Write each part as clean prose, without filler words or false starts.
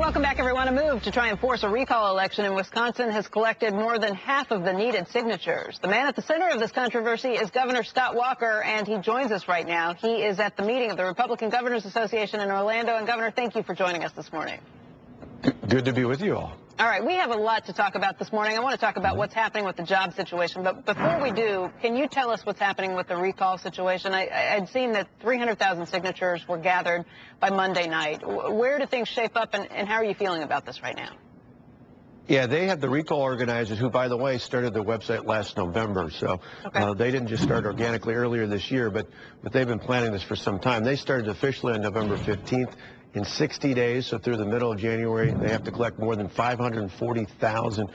Welcome back, everyone. A move to try and force a recall election in Wisconsin has collected more than half of the needed signatures. The man at the center of this controversy is Governor Scott Walker, and he joins us right now. He is at the meeting of the Republican Governors Association in Orlando. And, Governor, thank you for joining us this morning. Good to be with you all. All right, we have a lot to talk about this morning. I want to talk about what's happening with the job situation. But before we do, can you tell us what's happening with the recall situation? I'd seen that 300,000 signatures were gathered by Monday night. Where do things shape up, and how are you feeling about this right now? Yeah, they have the recall organizers who, by the way, started their website last November. So they didn't just start organically earlier this year, but they've been planning this for some time. They started officially on November 15th. In 60 days, so through the middle of January, they have to collect more than 540,000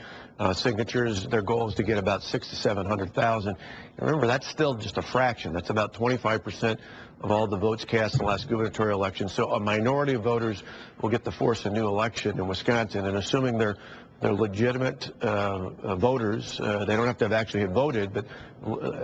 signatures. Their goal is to get about 600,000 to 700,000. Remember, that's still just a fraction. That's about 25% of all the votes cast in the last gubernatorial election. So a minority of voters will get to force a new election in Wisconsin, and assuming they're legitimate voters, they don't have to have actually voted, but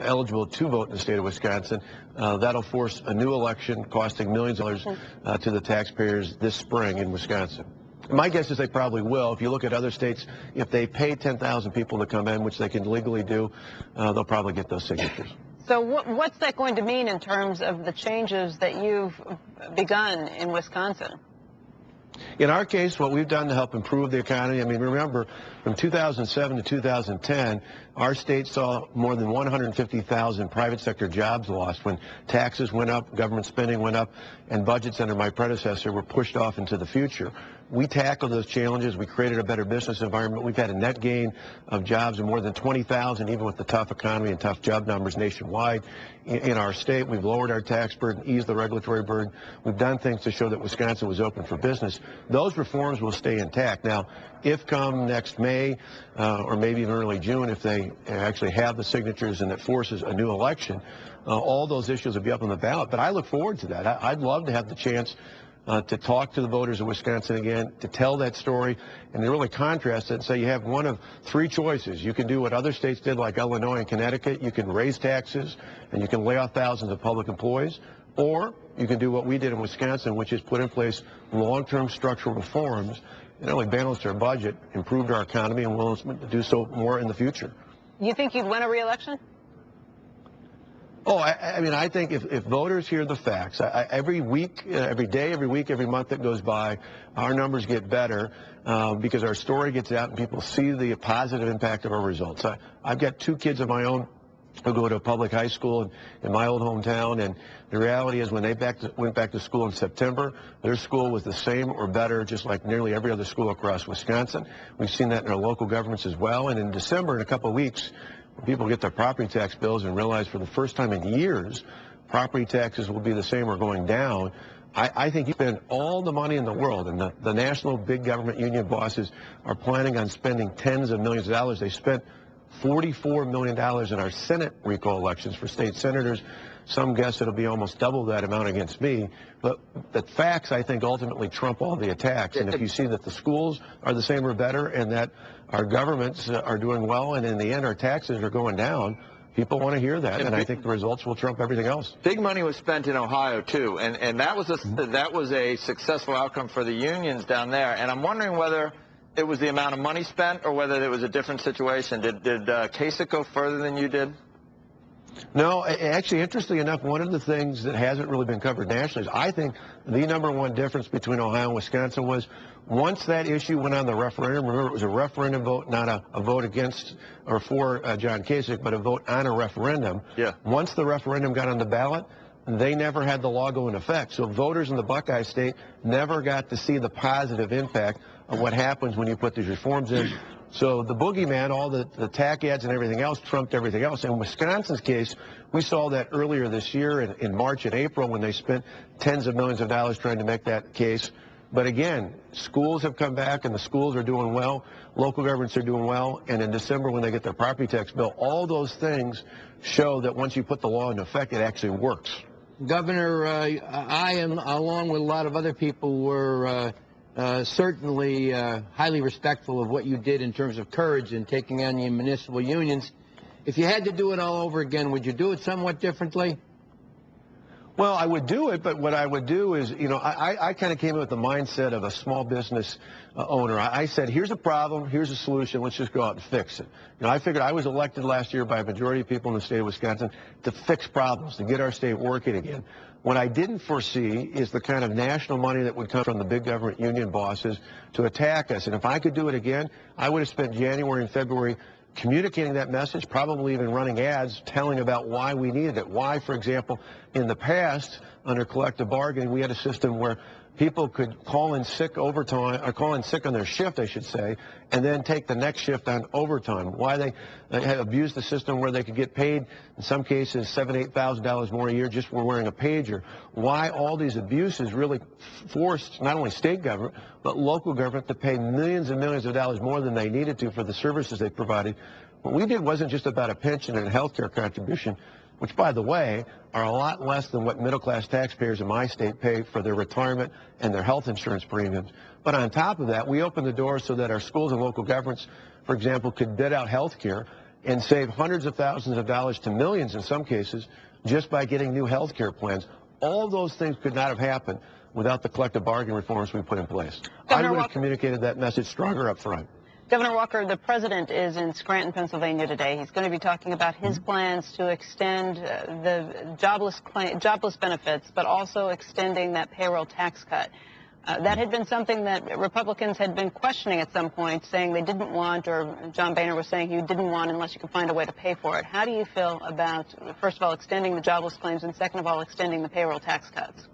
eligible to vote in the state of Wisconsin. That'll force a new election costing millions of dollars to the taxpayers this spring in Wisconsin. My guess is they probably will. If you look at other states, if they pay 10,000 people to come in, which they can legally do, they'll probably get those signatures. So what's that going to mean in terms of the changes that you've begun in Wisconsin? In our case, what we've done to help improve the economy, I mean, remember, from 2007 to 2010, our state saw more than 150,000 private sector jobs lost when taxes went up, government spending went up, and budgets under my predecessor were pushed off into the future. We tackled those challenges. We created a better business environment. We've had a net gain of jobs of more than 20,000, even with the tough economy and tough job numbers nationwide in our state. We've lowered our tax burden, eased the regulatory burden. We've done things to show that Wisconsin was open for business. Those reforms will stay intact. Now, if come next May or maybe even early June, if they actually have the signatures and it forces a new election, all those issues will be up on the ballot. But I look forward to that. I'd love to have the chance to talk to the voters of Wisconsin again, to tell that story, and to really contrast it and say you have one of three choices. You can do what other states did, like Illinois and Connecticut. You can raise taxes, and you can lay off thousands of public employees. Or you can do what we did in Wisconsin, which is put in place long-term structural reforms that not only balanced our budget, improved our economy, and will do so more in the future. You think you'd win a re-election? Oh, I mean, I think if voters hear the facts, every week, every day, every week, every month that goes by, our numbers get better because our story gets out and people see the positive impact of our results. I've got two kids of my own who go to a public high school in my old hometown, and the reality is when they went back to school in September, their school was the same or better, just like nearly every other school across Wisconsin. We've seen that in our local governments as well. And in December, in a couple of weeks, people get their property tax bills and realize for the first time in years, property taxes will be the same or going down. I think you spend all the money in the world, and the national big government union bosses are planning on spending tens of millions of dollars. They spent $44 million in our Senate recall elections for state senators. Some guess it'll be almost double that amount against me. But the facts, I think, ultimately trump all the attacks. And if you see that the schools are the same or better and that our governments are doing well and in the end our taxes are going down, people want to hear that, and I think the results will trump everything else. Big money was spent in Ohio, too, and that was a successful outcome for the unions down there. And I'm wondering whether it was the amount of money spent or whether it was a different situation. Did Kasich go further than you did? No, actually, interestingly enough, one of the things that hasn't really been covered nationally is I think the number one difference between Ohio and Wisconsin was once that issue went on the referendum, remember it was a referendum vote, not a vote against or for John Kasich, but a vote on a referendum. Yeah. Once the referendum got on the ballot, they never had the law go into effect. So voters in the Buckeye State never got to see the positive impact of what happens when you put these reforms in. So the boogeyman, all the tax ads and everything else trumped everything else. In Wisconsin's case, we saw that earlier this year in March and April when they spent tens of millions of dollars trying to make that case. But again, schools have come back and the schools are doing well. Local governments are doing well. And in December when they get their property tax bill, all those things show that once you put the law into effect, it actually works. Governor, I am, along with a lot of other people, were certainly highly respectful of what you did in terms of courage in taking on the municipal unions. If you had to do it all over again, would you do it somewhat differently? Well, I would do it, but what I would do is, I kind of came in with the mindset of a small business owner. I said, here's a problem, here's a solution, let's just go out and fix it. I figured I was elected last year by a majority of people in the state of Wisconsin to fix problems, to get our state working again. What I didn't foresee is the kind of national money that would come from the big government union bosses to attack us. And if I could do it again, I would have spent January and February communicating that message, probably even running ads telling about why we needed it. Why, for example, in the past, under collective bargaining, we had a system where people could call in sick overtime, or call in sick on their shift, I should say, and then take the next shift on overtime. Why they had abused the system where they could get paid, in some cases, $7,000, $8,000 more a year just for wearing a pager. Why all these abuses really forced not only state government, but local government to pay millions and millions of dollars more than they needed to for the services they provided. What we did wasn't just about a pension and a health care contribution, which, by the way, are a lot less than what middle-class taxpayers in my state pay for their retirement and their health insurance premiums. But on top of that, we opened the doors so that our schools and local governments, for example, could bid out health care and save hundreds of thousands of dollars to millions in some cases just by getting new health care plans. All those things could not have happened without the collective bargaining reforms we put in place. I would have communicated that message stronger up front. Governor Walker, the president is in Scranton, Pennsylvania today. He's going to be talking about his plans to extend the jobless benefits, but also extending that payroll tax cut. That had been something that Republicans had been questioning at some point, saying they didn't want, or John Boehner was saying you didn't want unless you could find a way to pay for it. How do you feel about, first of all, extending the jobless claims, and second of all, extending the payroll tax cuts?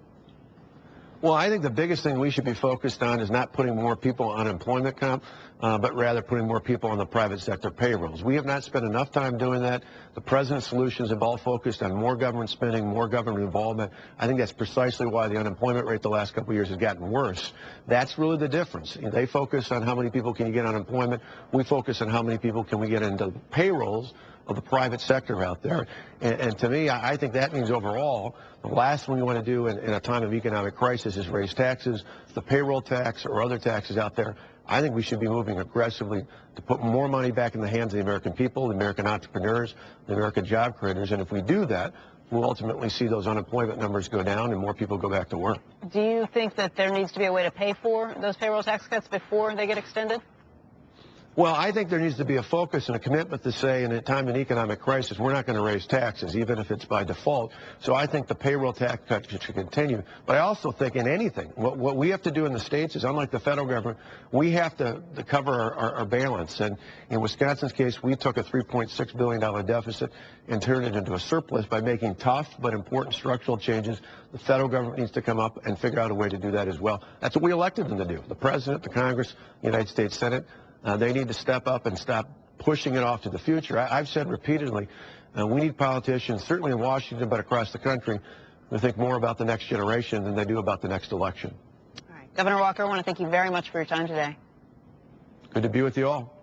Well, I think the biggest thing we should be focused on is not putting more people on unemployment comp, but rather putting more people on the private sector payrolls. We have not spent enough time doing that. The president's solutions have all focused on more government spending, more government involvement. I think that's precisely why the unemployment rate the last couple of years has gotten worse. That's really the difference. They focus on how many people can you get on unemployment. We focus on how many people can we get into payrolls of the private sector out there. And to me, I think that means overall, the last thing we want to do in a time of economic crisis is raise taxes, the payroll tax or other taxes out there. I think we should be moving aggressively to put more money back in the hands of the American people, the American entrepreneurs, the American job creators. And if we do that, we'll ultimately see those unemployment numbers go down and more people go back to work. Do you think that there needs to be a way to pay for those payroll tax cuts before they get extended? Well, I think there needs to be a focus and a commitment to say in a time of economic crisis, we're not going to raise taxes, even if it's by default. So I think the payroll tax cut should continue. But I also think in anything, what we have to do in the states is, unlike the federal government, we have to cover our balance. And in Wisconsin's case, we took a $3.6 billion deficit and turned it into a surplus by making tough but important structural changes. The federal government needs to come up and figure out a way to do that as well. That's what we elected them to do. The president, the Congress, the United States Senate. They need to step up and stop pushing it off to the future. I've said repeatedly, we need politicians, certainly in Washington, but across the country, who think more about the next generation than they do about the next election. All right. Governor Walker, I want to thank you very much for your time today. Good to be with you all.